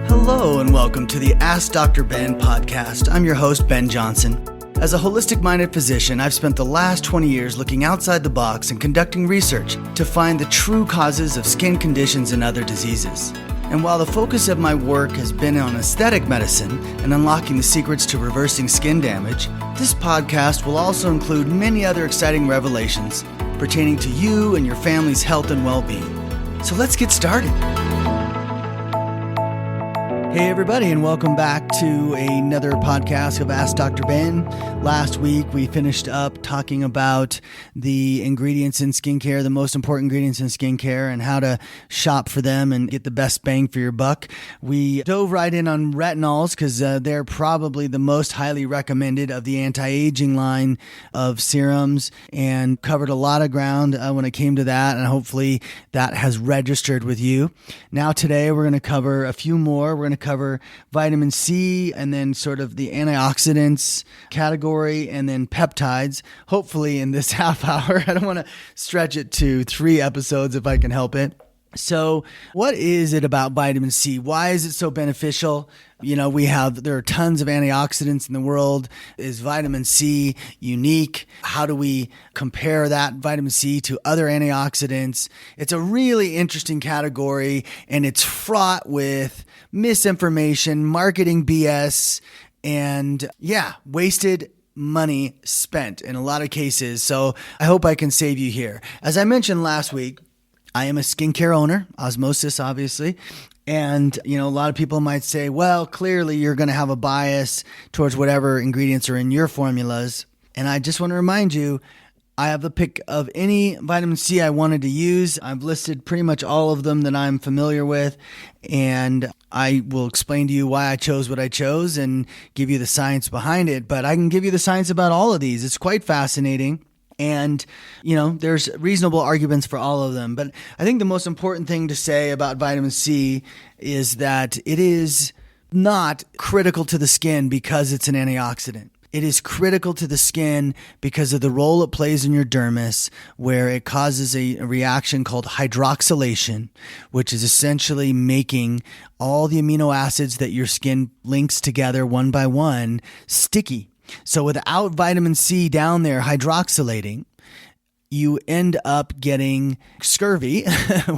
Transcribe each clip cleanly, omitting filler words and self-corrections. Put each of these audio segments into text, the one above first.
Hello and welcome to the AskDrBen podcast. I'm your host, Ben Johnson. As a holistic-minded physician, I've spent the last 20 years looking outside the box and conducting research to find the true causes of skin conditions and other diseases. And while the focus of my work has been on aesthetic medicine and unlocking the secrets to reversing skin damage, this podcast will also include many other exciting revelations pertaining to you and your family's health and well-being. So let's get started. Hey everybody, and welcome back to another podcast of AskDrBen. Last week we finished up talking about the ingredients in skincare, the most important ingredients in skincare, and how to shop for them and get the best bang for your buck. We dove right in on retinols because they're probably the most highly recommended of the anti-aging line of serums, and covered a lot of ground when it came to that, and hopefully that has registered with you. Now today we're going to cover a few more. We're going to cover vitamin C, and then sort of the antioxidants category, and then peptides, hopefully in this half hour. I don't want to stretch it to 3 episodes if I can help it. So what is it about vitamin C? Why is it so beneficial? You know, there are tons of antioxidants in the world. Is vitamin C unique? How do we compare that vitamin C to other antioxidants? It's a really interesting category, and it's fraught with misinformation, marketing BS, and wasted money spent in a lot of cases. So I hope I can save you here. As I mentioned last week, I am a skincare owner, osmosis, obviously. And, a lot of people might say, well, clearly you're going to have a bias towards whatever ingredients are in your formulas. And I just want to remind you, I have the pick of any vitamin C I wanted to use. I've listed pretty much all of them that I'm familiar with, and I will explain to you why I chose what I chose and give you the science behind it. But I can give you the science about all of these. It's quite fascinating. And, there's reasonable arguments for all of them. But I think the most important thing to say about vitamin C is that it is not critical to the skin because it's an antioxidant. It is critical to the skin because of the role it plays in your dermis, where it causes a reaction called hydroxylation, which is essentially making all the amino acids that your skin links together one by one sticky. So without vitamin C down there hydroxylating, you end up getting scurvy,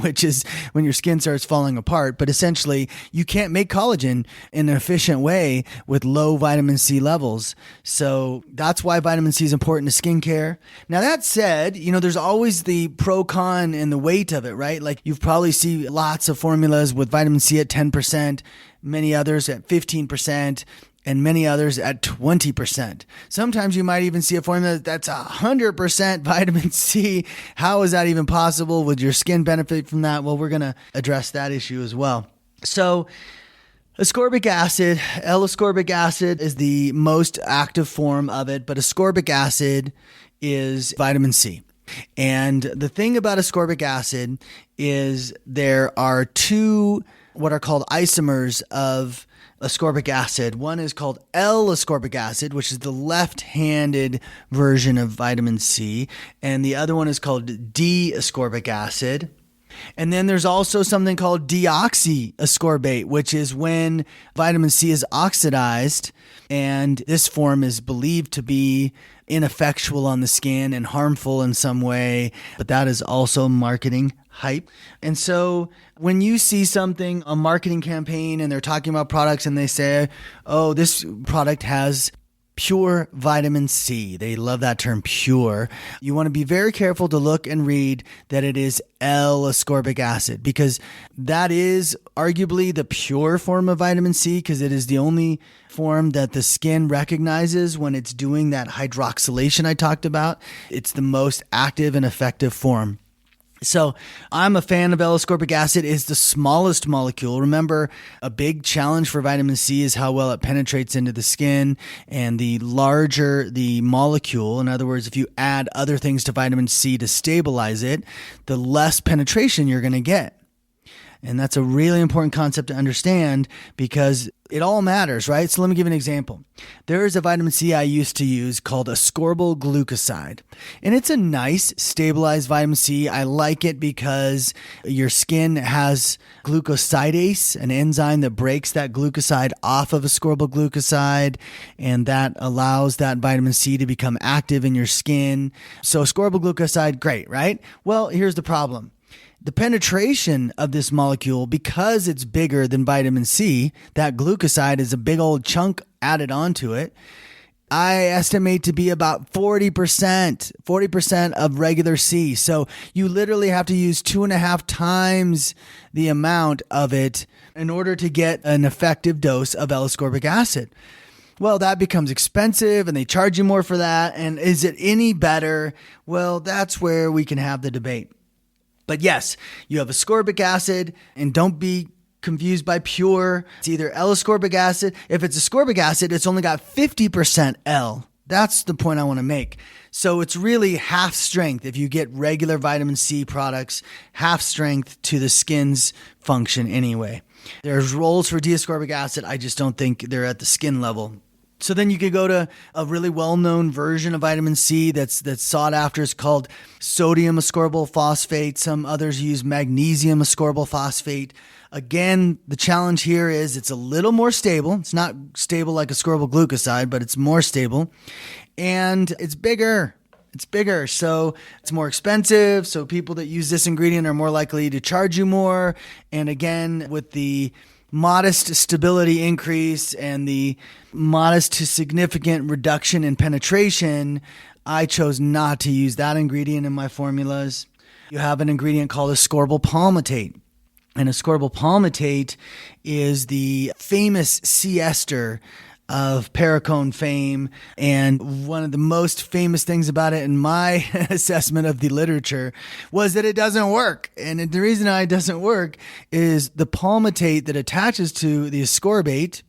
which is when your skin starts falling apart. But essentially, you can't make collagen in an efficient way with low vitamin C levels. So that's why vitamin C is important to skincare. Now, that said, there's always the pro-con and the weight of it, right? Like you've probably seen lots of formulas with vitamin C at 10%, many others at 15%. And many others at 20%. Sometimes you might even see a formula that's 100% vitamin C. How is that even possible? Would your skin benefit from that? Well, we're going to address that issue as well. So ascorbic acid, L-ascorbic acid is the most active form of it, but ascorbic acid is vitamin C. And the thing about ascorbic acid is there are 2 what are called isomers of ascorbic acid. One is called L-ascorbic acid, which is the left-handed version of vitamin C, and the other one is called D-ascorbic acid. And then there's also something called deoxyascorbate, which is when vitamin C is oxidized, and this form is believed to be ineffectual on the skin and harmful in some way, but that is also marketing hype. And so when you see something, a marketing campaign, and they're talking about products and they say, oh, this product has pure vitamin C. They love that term, pure. You want to be very careful to look and read that it is L-ascorbic acid, because that is arguably the pure form of vitamin C, because it is the only form that the skin recognizes when it's doing that hydroxylation I talked about. It's the most active and effective form. So I'm a fan of L-ascorbic acid. It's the smallest molecule. Remember, a big challenge for vitamin C is how well it penetrates into the skin. And the larger the molecule, in other words, if you add other things to vitamin C to stabilize it, the less penetration you're going to get. And that's a really important concept to understand because it all matters, right? So let me give you an example. There is a vitamin C I used to use called ascorbyl glucoside. And it's a nice stabilized vitamin C. I like it because your skin has glucosidase, an enzyme that breaks that glucoside off of ascorbyl glucoside, and that allows that vitamin C to become active in your skin. So ascorbyl glucoside, great, right? Well, here's the problem. The penetration of this molecule, because it's bigger than vitamin C, that glucoside is a big old chunk added onto it, I estimate to be about 40% of regular C. So you literally have to use 2.5 times the amount of it in order to get an effective dose of L-ascorbic acid. Well, that becomes expensive and they charge you more for that. And is it any better? Well, that's where we can have the debate. But yes, you have ascorbic acid, and don't be confused by pure. It's either L-ascorbic acid. If it's ascorbic acid, it's only got 50% L. That's the point I want to make. So it's really half strength if you get regular vitamin C products, half strength to the skin's function anyway. There's roles for D-ascorbic acid. I just don't think they're at the skin level. So then you could go to a really well-known version of vitamin C that's sought after. It's called sodium ascorbyl phosphate. Some others use magnesium ascorbyl phosphate. Again, the challenge here is it's a little more stable. It's not stable like ascorbyl glucoside, but it's more stable. And it's bigger. So it's more expensive. So people that use this ingredient are more likely to charge you more. And again, with the modest stability increase and the modest to significant reduction in penetration, I chose not to use that ingredient in my formulas. You have an ingredient called ascorbyl palmitate. And ascorbyl palmitate is the famous C ester of Paracone fame. And one of the most famous things about it in my assessment of the literature was that it doesn't work. And the reason it doesn't work is the palmitate that attaches to the ascorbate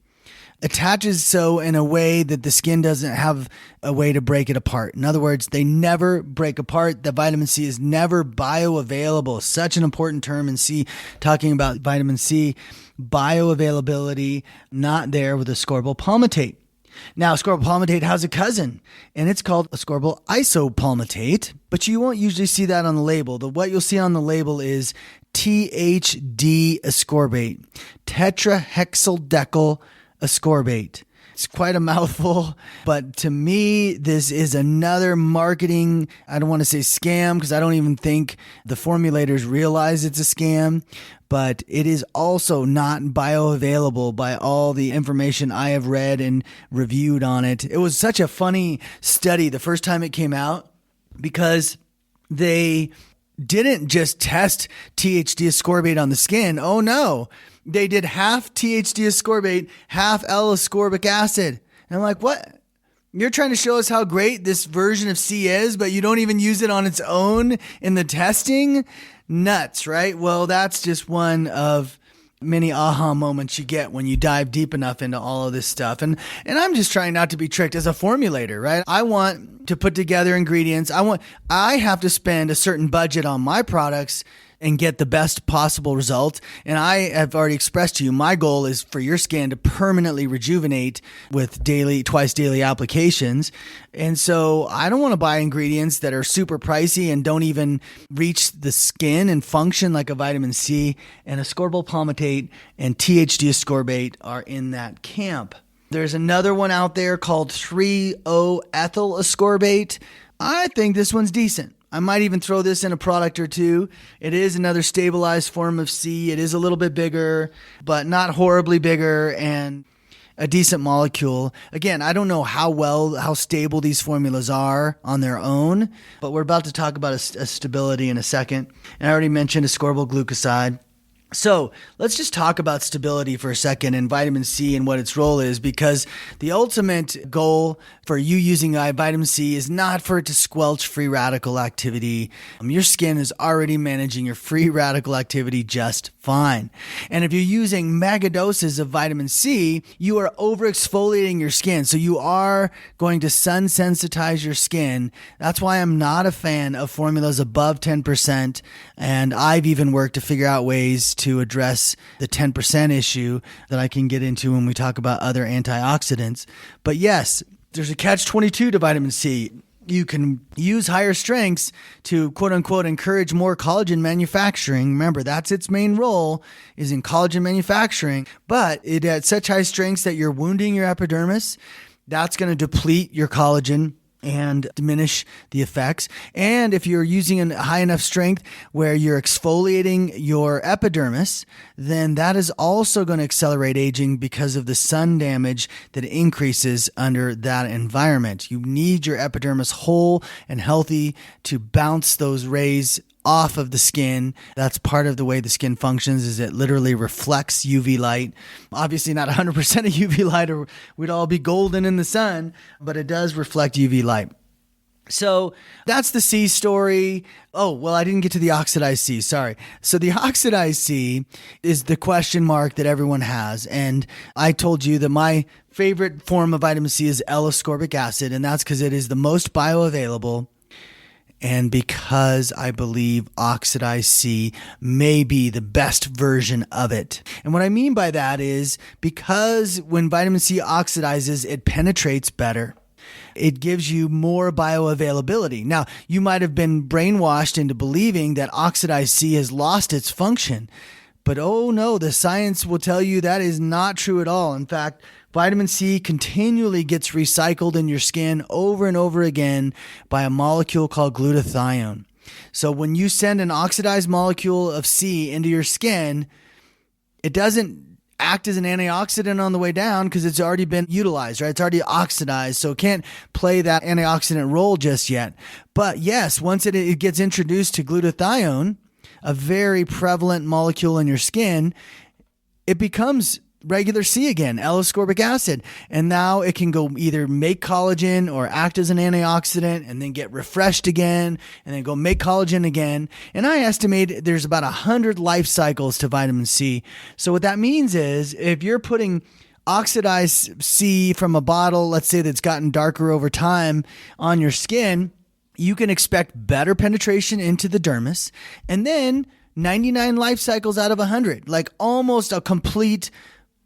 attaches so in a way that the skin doesn't have a way to break it apart. In other words, they never break apart. The vitamin C is never bioavailable. Such an important term in C, talking about vitamin C. Bioavailability, not there with ascorbyl palmitate. Now, ascorbyl palmitate has a cousin, and it's called ascorbyl isopalmitate, but you won't usually see that on the label. What you'll see on the label is THD ascorbate, tetrahexyldecyl ascorbate. It's quite a mouthful, but to me, this is another marketing, I don't want to say scam, because I don't even think the formulators realize it's a scam, but it is also not bioavailable by all the information I have read and reviewed on it. It was such a funny study the first time it came out because they didn't just test THD ascorbate on the skin. Oh no. They did half THD ascorbate, half L-ascorbic acid. And I'm like, what? You're trying to show us how great this version of C is, but you don't even use it on its own in the testing? Nuts, right? Well, that's just one of many aha moments you get when you dive deep enough into all of this stuff. And I'm just trying not to be tricked as a formulator, right? I want to put together ingredients. I have to spend a certain budget on my products and get the best possible result. And I have already expressed to you, my goal is for your skin to permanently rejuvenate with twice daily applications. And so I don't want to buy ingredients that are super pricey and don't even reach the skin and function like a vitamin C. And ascorbyl palmitate and THD ascorbate are in that camp. There's another one out there called 3-O-ethyl ascorbate. I think this one's decent. I might even throw this in a product or two. It is another stabilized form of C. It is a little bit bigger, but not horribly bigger, and a decent molecule. Again, I don't know how stable these formulas are on their own, but we're about to talk about a stability in a second. And I already mentioned ascorbyl glucoside. So let's just talk about stability for a second and vitamin C and what its role is, because the ultimate goal for you using vitamin C is not for it to squelch free radical activity. Your skin is already managing your free radical activity just fine. And if you're using megadoses of vitamin C, you are overexfoliating your skin. So you are going to sun sensitize your skin. That's why I'm not a fan of formulas above 10%. And I've even worked to figure out ways to address the 10% issue that I can get into when we talk about other antioxidants. But yes, there's a catch-22 to vitamin C. You can use higher strengths to quote unquote encourage more collagen manufacturing. Remember, that's its main role, is in collagen manufacturing, but it at such high strengths that you're wounding your epidermis. That's going to deplete your collagen and diminish the effects. And if you're using a high enough strength where you're exfoliating your epidermis, then that is also going to accelerate aging because of the sun damage that increases under that environment. You need your epidermis whole and healthy to bounce those rays off of the skin. That's part of the way the skin functions, is it literally reflects UV light. Obviously not 100% of UV light, or we'd all be golden in the sun, but it does reflect UV light. So that's the C story. Oh, well, I didn't get to the oxidized C. Sorry. So the oxidized C is the question mark that everyone has. And I told you that my favorite form of vitamin C is L-ascorbic acid, and that's because it is the most bioavailable. And because I believe oxidized C may be the best version of it. And what I mean by that is because when vitamin C oxidizes, it penetrates better. It gives you more bioavailability. Now, you might have been brainwashed into believing that oxidized C has lost its function. But oh no, the science will tell you that is not true at all. In fact, vitamin C continually gets recycled in your skin over and over again by a molecule called glutathione. So when you send an oxidized molecule of C into your skin, it doesn't act as an antioxidant on the way down because it's already been utilized, right? It's already oxidized, so it can't play that antioxidant role just yet. But yes, once it gets introduced to glutathione, a very prevalent molecule in your skin, it becomes regular C again, L-ascorbic acid. And now it can go either make collagen or act as an antioxidant and then get refreshed again and then go make collagen again. And I estimate there's about 100 life cycles to vitamin C. So what that means is if you're putting oxidized C from a bottle, let's say that's gotten darker over time on your skin, you can expect better penetration into the dermis, and then 99 life cycles out of 100, like almost a complete,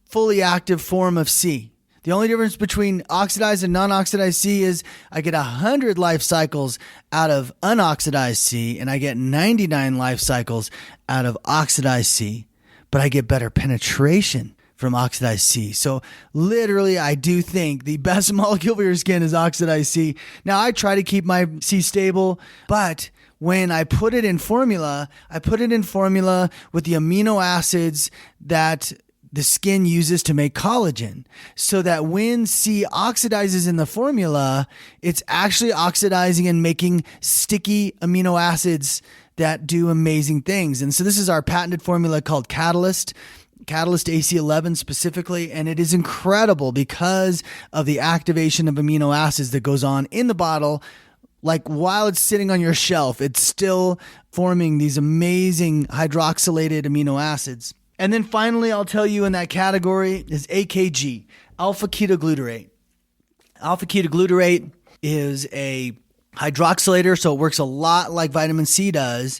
fully active form of C. The only difference between oxidized and non-oxidized C is I get 100 life cycles out of unoxidized C, and I get 99 life cycles out of oxidized C, but I get better penetration from oxidized C. So literally, I do think the best molecule for your skin is oxidized C. Now, I try to keep my C stable, but when I put it in formula, I put it in formula with the amino acids that the skin uses to make collagen, so that when C oxidizes in the formula, it's actually oxidizing and making sticky amino acids that do amazing things. And so this is our patented formula called Catalyst AC11 specifically, and it is incredible because of the activation of amino acids that goes on in the bottle. Like while it's sitting on your shelf, it's still forming these amazing hydroxylated amino acids. And then finally, I'll tell you in that category is AKG, alpha ketoglutarate. Alpha ketoglutarate is a hydroxylator, so it works a lot like vitamin C does,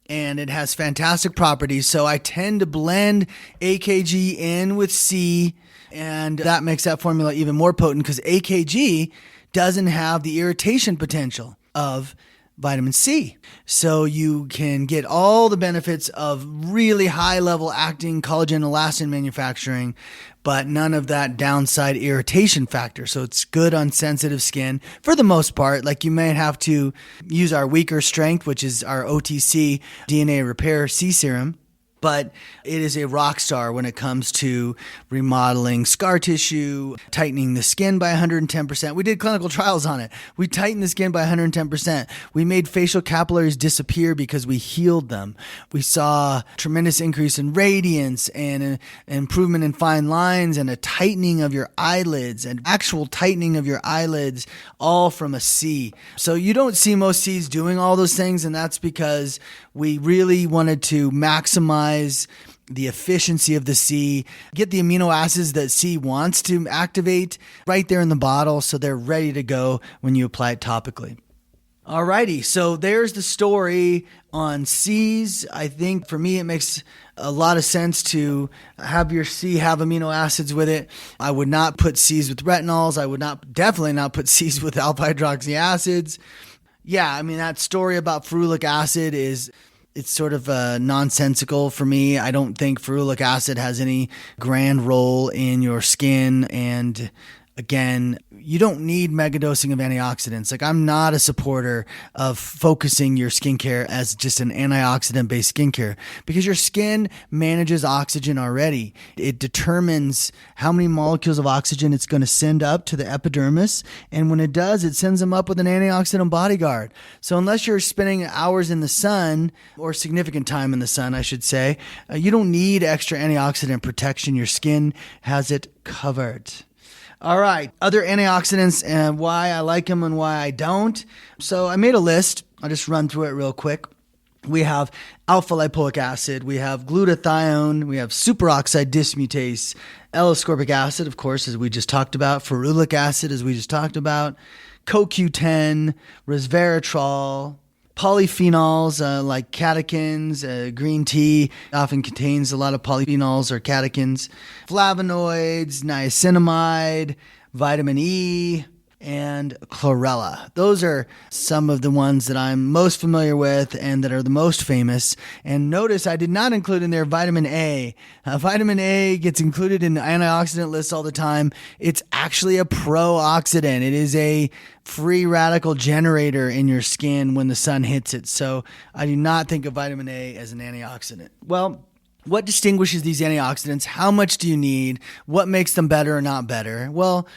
and it has fantastic properties. So I tend to blend AKG in with C, and that makes that formula even more potent because AKG doesn't have the irritation potential of vitamin C. So you can get all the benefits of really high level acting collagen elastin manufacturing, but none of that downside irritation factor. So it's good on sensitive skin for the most part. Like you may have to use our weaker strength, which is our OTC DNA repair C serum, but it is a rock star when it comes to remodeling scar tissue, tightening the skin by 110%. We did clinical trials on it. We tightened the skin by 110%. We made facial capillaries disappear because we healed them. We saw tremendous increase in radiance and an improvement in fine lines and a tightening of your eyelids, and actual tightening of your eyelids, all from a C. So you don't see most Cs doing all those things, and that's because we really wanted to maximize the efficiency of the C, get the amino acids that C wants to activate right there in the bottle so they're ready to go when you apply it topically. Alrighty, so there's the story on C's. I think for me it makes a lot of sense to have your C have amino acids with it. I would not put C's with retinols. I would definitely not put C's with alpha hydroxy acids. Yeah, I mean, that story about ferulic acid it's sort of nonsensical for me. I don't think ferulic acid has any grand role in your skin. And again, you don't need megadosing of antioxidants. Like, I'm not a supporter of focusing your skincare as just an antioxidant-based skincare, because your skin manages oxygen already. It determines how many molecules of oxygen it's going to send up to the epidermis, and when it does, it sends them up with an antioxidant bodyguard. So unless you're spending hours in the sun, or significant time in the sun, I should say, you don't need extra antioxidant protection. Your skin has it covered. All right, other antioxidants and why I like them and why I don't. So I made a list. I'll just run through it real quick. We have alpha lipoic acid, we have glutathione, we have superoxide dismutase, L-ascorbic acid, of course, as we just talked about, ferulic acid, as we just talked about, CoQ10, resveratrol, polyphenols like catechins. Green tea often contains a lot of polyphenols or catechins, flavonoids, niacinamide, vitamin E, and chlorella. Those are some of the ones that I'm most familiar with and that are the most famous. And notice I did not include in there vitamin A. Vitamin A gets included in antioxidant lists all the time. It's actually a pro-oxidant. It is a free radical generator in your skin when the sun hits it. So I do not think of vitamin A as an antioxidant. Well, what distinguishes these antioxidants? How much do you need? What makes them better or not better? Well,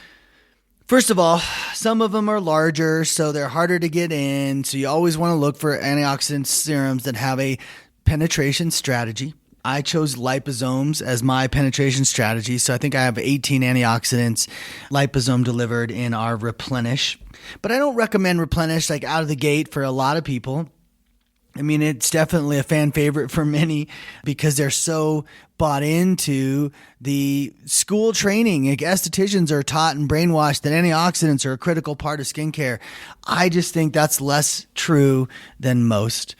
first of all, some of them are larger, so they're harder to get in. So you always want to look for antioxidant serums that have a penetration strategy. I chose liposomes as my penetration strategy. So I think I have 18 antioxidants liposome delivered in our Replenish. But I don't recommend Replenish like out of the gate for a lot of people. I mean, it's definitely a fan favorite for many because they're so bought into the school training. Like, estheticians are taught and brainwashed that antioxidants are a critical part of skincare. I just think that's less true than most.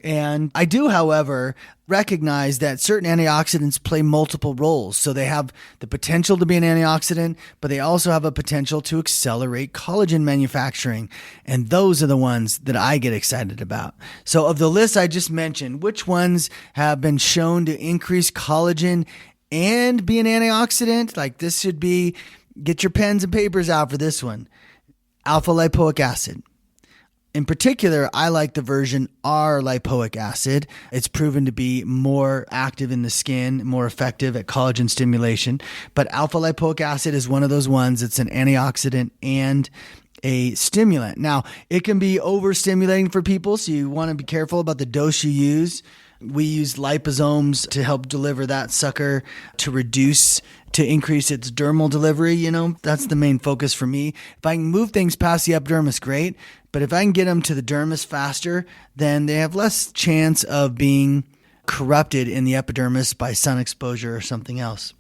And I do, however, recognize that certain antioxidants play multiple roles. So they have the potential to be an antioxidant, but they also have a potential to accelerate collagen manufacturing. And those are the ones that I get excited about. So of the list I just mentioned, which ones have been shown to increase collagen and be an antioxidant? Like, this should be, get your pens and papers out for this one. Alpha lipoic acid. In particular, I like the version R lipoic acid. It's proven to be more active in the skin, more effective at collagen stimulation. But alpha lipoic acid is one of those ones. It's an antioxidant and a stimulant. Now, it can be overstimulating for people, so you want to be careful about the dose you use. We use liposomes to help deliver that sucker to increase its dermal delivery. You know, that's the main focus for me. If I can move things past the epidermis, great. But if I can get them to the dermis faster, then they have less chance of being corrupted in the epidermis by sun exposure or something else.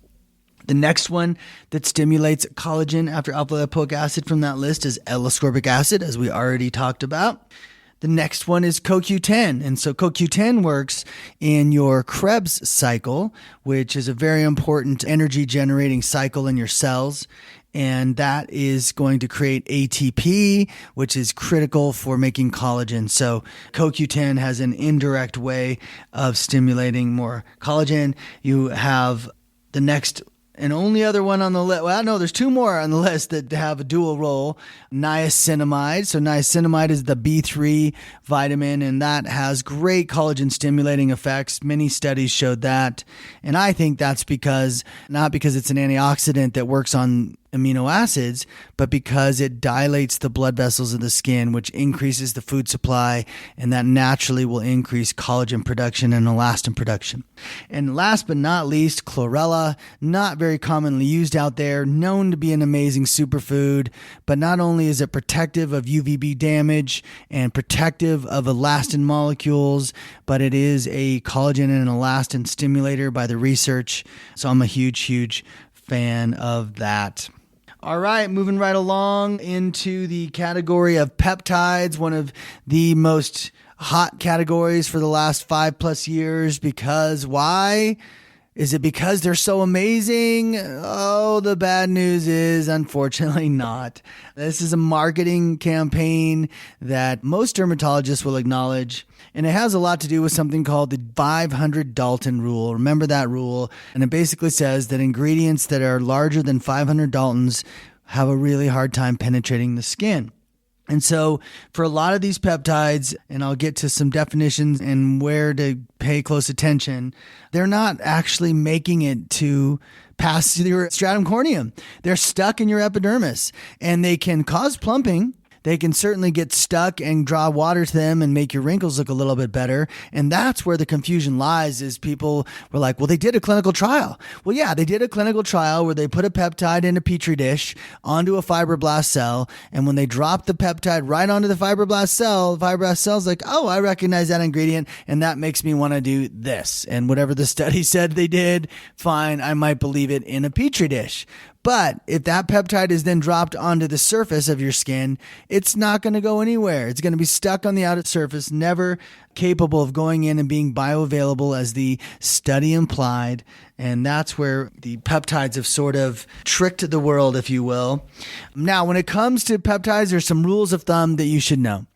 The next one that stimulates collagen after alpha lipoic acid from that list is L-ascorbic acid, as we already talked about. The next one is CoQ10. And so CoQ10 works in your Krebs cycle, which is a very important energy generating cycle in your cells. And that is going to create ATP, which is critical for making collagen. So CoQ10 has an indirect way of stimulating more collagen. You have the next and only other one on the list. Well, no, there's two more on the list that have a dual role. Niacinamide. So niacinamide is the B3 vitamin, and that has great collagen stimulating effects. Many studies showed that. And I think that's not because it's an antioxidant that works on amino acids, but because it dilates the blood vessels of the skin, which increases the food supply, and that naturally will increase collagen production and elastin production. And last but not least, chlorella, not very commonly used out there, known to be an amazing superfood, but not only is it protective of UVB damage and protective of elastin molecules, but it is a collagen and elastin stimulator by the research. So I'm a huge fan of that. All right, moving right along into the category of peptides, one of the most hot categories for the last 5+ years. Because why? Is it because they're so amazing? Oh, the bad news is unfortunately not. This is a marketing campaign that most dermatologists will acknowledge, and it has a lot to do with something called the 500 Dalton rule. Remember that rule? And it basically says that ingredients that are larger than 500 Daltons have a really hard time penetrating the skin. And so for a lot of these peptides, and I'll get to some definitions and where to pay close attention, they're not actually making it to pass your stratum corneum. They're stuck in your epidermis, and they can cause plumping. They can certainly get stuck and draw water to them and make your wrinkles look a little bit better. And that's where the confusion lies, is people were like, well, they did a clinical trial. Well, yeah, they did a clinical trial where they put a peptide in a petri dish onto a fibroblast cell. And when they dropped the peptide right onto the fibroblast cell's like, oh, I recognize that ingredient, and that makes me want to do this. And whatever the study said they did, fine, I might believe it in a petri dish. But if that peptide is then dropped onto the surface of your skin, it's not going to go anywhere. It's going to be stuck on the outer surface, never capable of going in and being bioavailable as the study implied. And that's where the peptides have sort of tricked the world, if you will. Now, when it comes to peptides, there's some rules of thumb that you should know.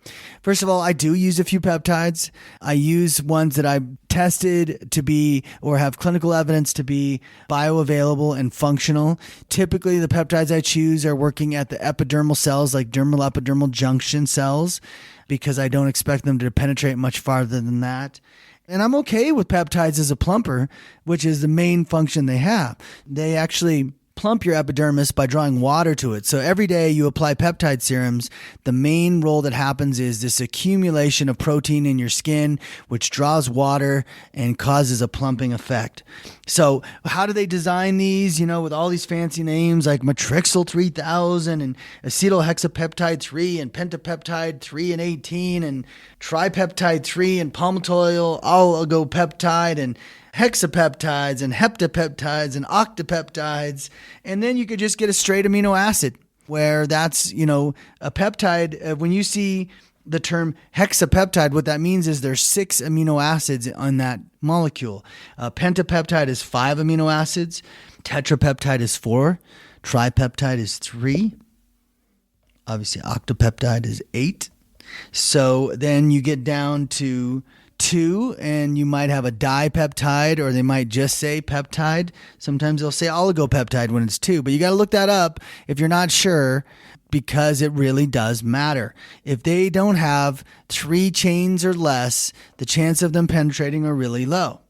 First of all, I do use a few peptides. I use ones that I've tested to be, or have clinical evidence to be, bioavailable and functional. Typically, the peptides I choose are working at the epidermal cells, like dermal epidermal junction cells, because I don't expect them to penetrate much farther than that. And I'm okay with peptides as a plumper, which is the main function they have. They actually plump your epidermis by drawing water to it. So every day you apply peptide serums, the main role that happens is this accumulation of protein in your skin, which draws water and causes a plumping effect. So how do they design these, with all these fancy names like Matrixyl 3000 and acetohexapeptide 3 and pentapeptide 3 and 18 and tripeptide 3 and palmitoyl oligopeptide and hexapeptides and heptapeptides and octapeptides. And then you could just get a straight amino acid, where that's, a peptide. When you see the term hexapeptide, what that means is there's 6 amino acids on that molecule. Pentapeptide is 5 amino acids. Tetrapeptide is 4. Tripeptide is 3. Obviously, octapeptide is 8. So then you get down to 2, and you might have a dipeptide, or they might just say peptide. Sometimes they'll say oligopeptide when it's 2, but you got to look that up if you're not sure, because it really does matter. If they don't have 3 chains or less, the chance of them penetrating are really low.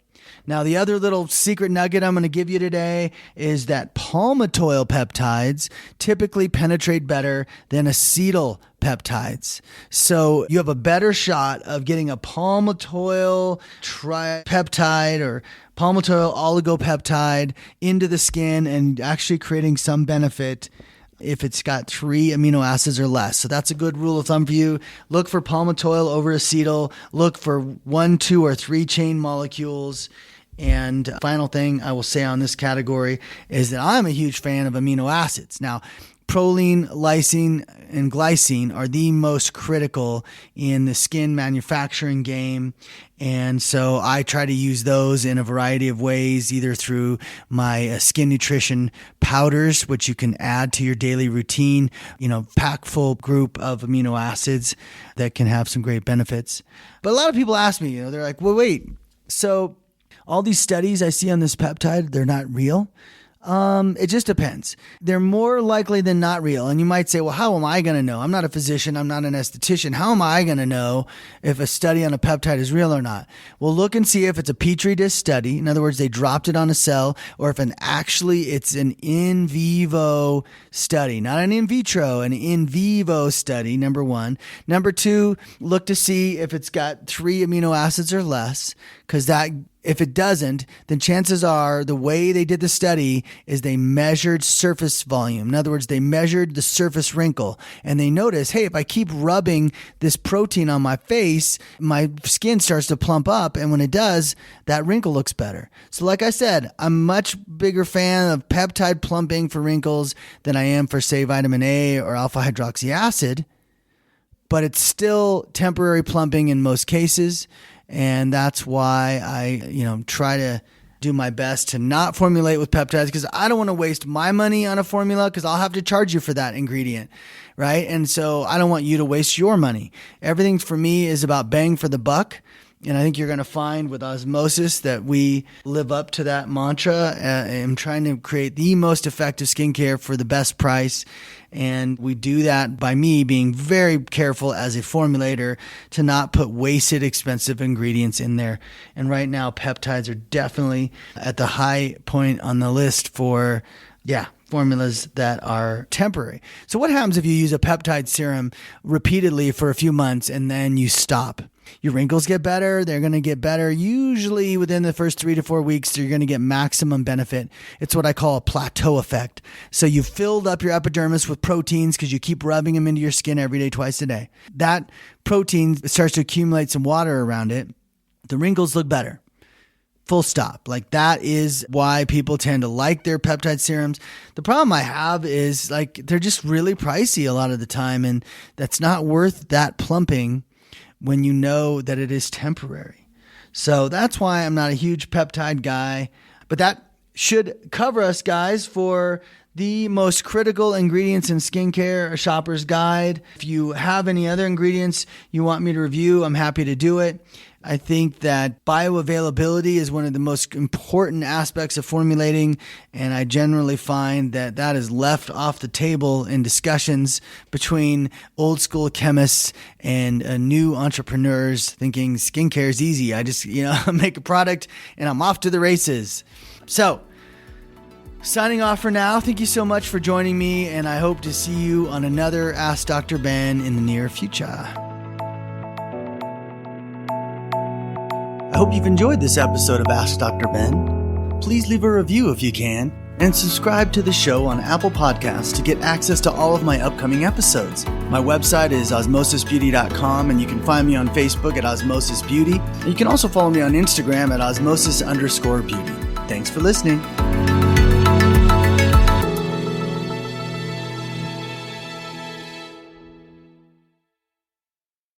Now, the other little secret nugget I'm going to give you today is that palmitoyl peptides typically penetrate better than acetyl peptides. So you have a better shot of getting a palmitoyl tripeptide or palmitoyl oligopeptide into the skin and actually creating some benefit if it's got 3 amino acids or less. So that's a good rule of thumb for you. Look for palmitoyl over acetyl. Look for 1, 2, or 3 chain molecules. And final thing I will say on this category is that I'm a huge fan of amino acids. Now, proline, lysine, and glycine are the most critical in the skin manufacturing game. And so I try to use those in a variety of ways, either through my skin nutrition powders, which you can add to your daily routine, pack full group of amino acids that can have some great benefits. But a lot of people ask me, they're like, well, wait, so all these studies I see on this peptide, they're not real? It just depends. They're more likely than not real. And you might say, well, how am I going to know? I'm not a physician. I'm not an esthetician. How am I going to know if a study on a peptide is real or not? Well, look and see if it's a petri dish study. In other words, they dropped it on a cell, or if it's an in vivo study, not an in vitro, an in vivo study, number 1. Number 2, look to see if it's got 3 amino acids or less, because if it doesn't, then chances are the way they did the study is they measured surface volume. In other words, they measured the surface wrinkle, and they noticed, hey, if I keep rubbing this protein on my face, my skin starts to plump up, and when it does, that wrinkle looks better. So like I said, I'm a much bigger fan of peptide plumping for wrinkles than I am for, say, vitamin A or alpha hydroxy acid, but it's still temporary plumping in most cases. And that's why I, try to do my best to not formulate with peptides, because I don't want to waste my money on a formula, because I'll have to charge you for that ingredient, right? And so I don't want you to waste your money. Everything for me is about bang for the buck. And I think you're going to find with osmosis that we live up to that mantra. I'm trying to create the most effective skincare for the best price. And we do that by me being very careful as a formulator to not put wasted, expensive ingredients in there. And right now, peptides are definitely at the high point on the list for, formulas that are temporary. So what happens if you use a peptide serum repeatedly for a few months and then you stop? Your wrinkles get better. They're going to get better. Usually within the first 3 to 4 weeks, you're going to get maximum benefit. It's what I call a plateau effect. So you filled up your epidermis with proteins because you keep rubbing them into your skin every day, twice a day. That protein starts to accumulate some water around it. The wrinkles look better. Full stop. Like, that is why people tend to like their peptide serums. The problem I have is they're just really pricey a lot of the time, and that's not worth that plumping when you know that it is temporary. So that's why I'm not a huge peptide guy, but that should cover us, guys, for the most critical ingredients in skincare, a shopper's guide. If you have any other ingredients you want me to review, I'm happy to do it. I think that bioavailability is one of the most important aspects of formulating, and I generally find that is left off the table in discussions between old school chemists and new entrepreneurs thinking skincare is easy. I just, make a product and I'm off to the races. So, signing off for now. Thank you so much for joining me, and I hope to see you on another Ask Dr. Ben in the near future. I hope you've enjoyed this episode of Ask Dr. Ben. Please leave a review if you can, and subscribe to the show on Apple Podcasts to get access to all of my upcoming episodes. My website is osmosisbeauty.com, and you can find me on Facebook at Osmosis Beauty. And you can also follow me on Instagram at osmosis_beauty. Thanks for listening.